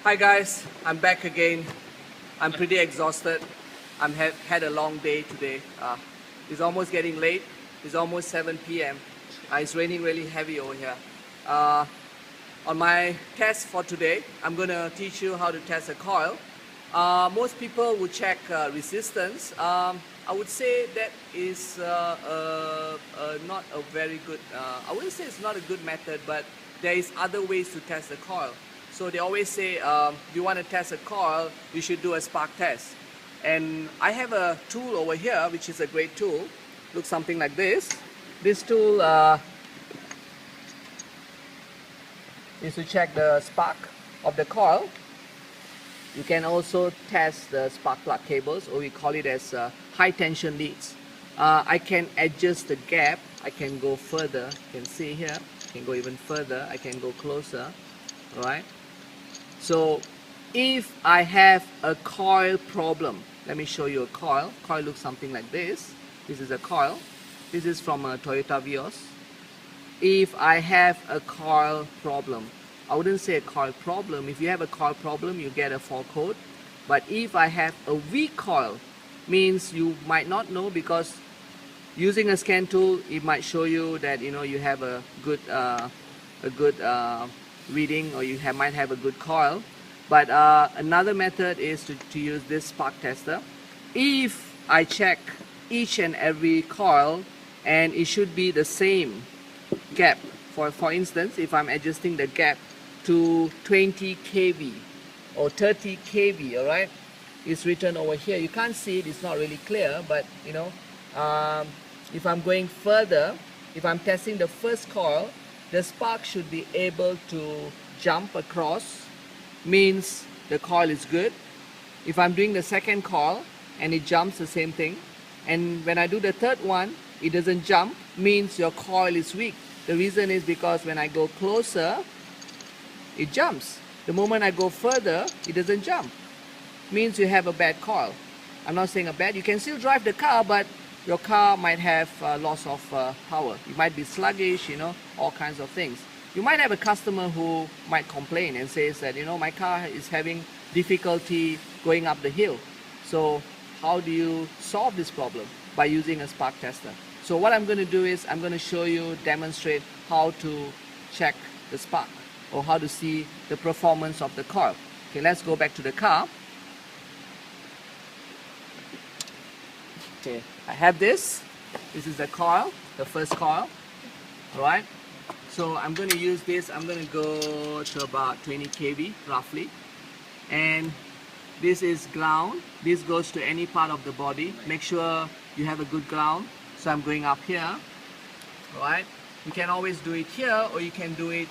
Hi guys, I'm back again. I'm pretty exhausted. I've had a long day today. It's almost getting late. It's almost 7 p.m. It's raining really heavy over here. On my test for today, I'm going to teach you how to test a coil. Most people would check resistance. I would say that is not a very good, I wouldn't say it's not a good method, but there is other ways to test the coil. So they always say if you want to test a coil, you should do a spark test. And I have a tool over here, which is a great tool. Looks something like this. This tool is to check the spark of the coil. You can also test the spark plug cables, or we call it as high tension leads. I can adjust the gap. I can go further. You can see here. I can go even further. I can go closer. All right. So if I have a coil problem, let me show you a coil. Coil looks something like this. This is a coil. This is from a Toyota Vios. If I have a coil problem, I wouldn't say a coil problem. If you have a coil problem, you get a fault code. But if I have a weak coil, means you might not know, because using a scan tool, it might show you that you have a good reading, or you might have a good coil. But another method is to use this spark tester. If I check each and every coil, and it should be the same gap. For instance, if I'm adjusting the gap to 20 kV or 30 kV, all right, it's written over here. You can't see it, it's not really clear, but if I'm going further, if I'm testing the first coil, the spark should be able to jump across, means the coil is good. If I'm doing the second coil and it jumps, the same thing. And when I do the third one, it doesn't jump, means your coil is weak. The reason is because when I go closer, it jumps. The moment I go further, it doesn't jump. Means you have a bad coil. I'm not saying a bad, you can still drive the car, but your car might have loss of power. It might be sluggish, all kinds of things. You might have a customer who might complain and says that, my car is having difficulty going up the hill. So how do you solve this problem? By using a spark tester. So what I'm going to do is I'm going to show you, demonstrate how to check the spark, or how to see the performance of the coil. Okay, let's go back to the car. Okay, I have this. This is the coil, the first coil. Alright, so I'm going to use this. I'm going to go to about 20 kV roughly. And this is ground. This goes to any part of the body. Make sure you have a good ground. So I'm going up here. Alright, you can always do it here, or you can do it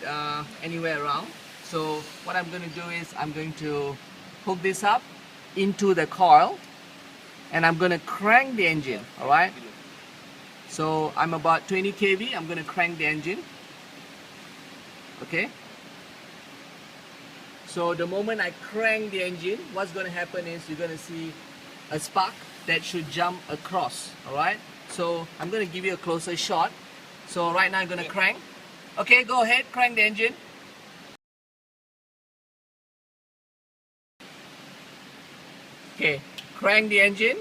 anywhere around. So what I'm going to do is I'm going to hook this up into the coil, and I'm going to crank the engine. Alright, so I'm about 20 kV. I'm going to crank the engine. Okay, so the moment I crank the engine, what's going to happen is you're going to see a spark that should jump across. Alright, so I'm going to give you a closer shot. So right now I'm going to crank. Okay, go ahead, crank the engine. Okay, crank the engine.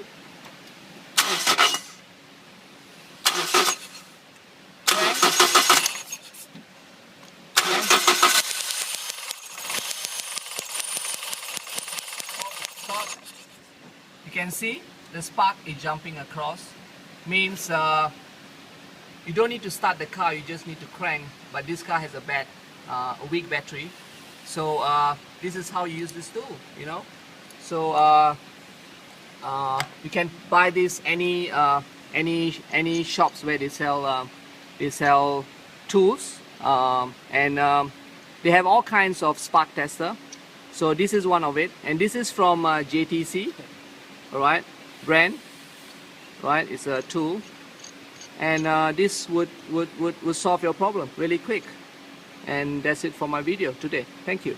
You can see the spark is jumping across. Means you don't need to start the car, you just need to crank. But this car has a weak battery. So this is how you use this tool, So you can buy this any shops where they sell tools, and they have all kinds of spark tester. So this is one of it, and this is from JTC, alright, brand, right? It's a tool, and this would solve your problem really quick. And that's it for my video today. Thank you.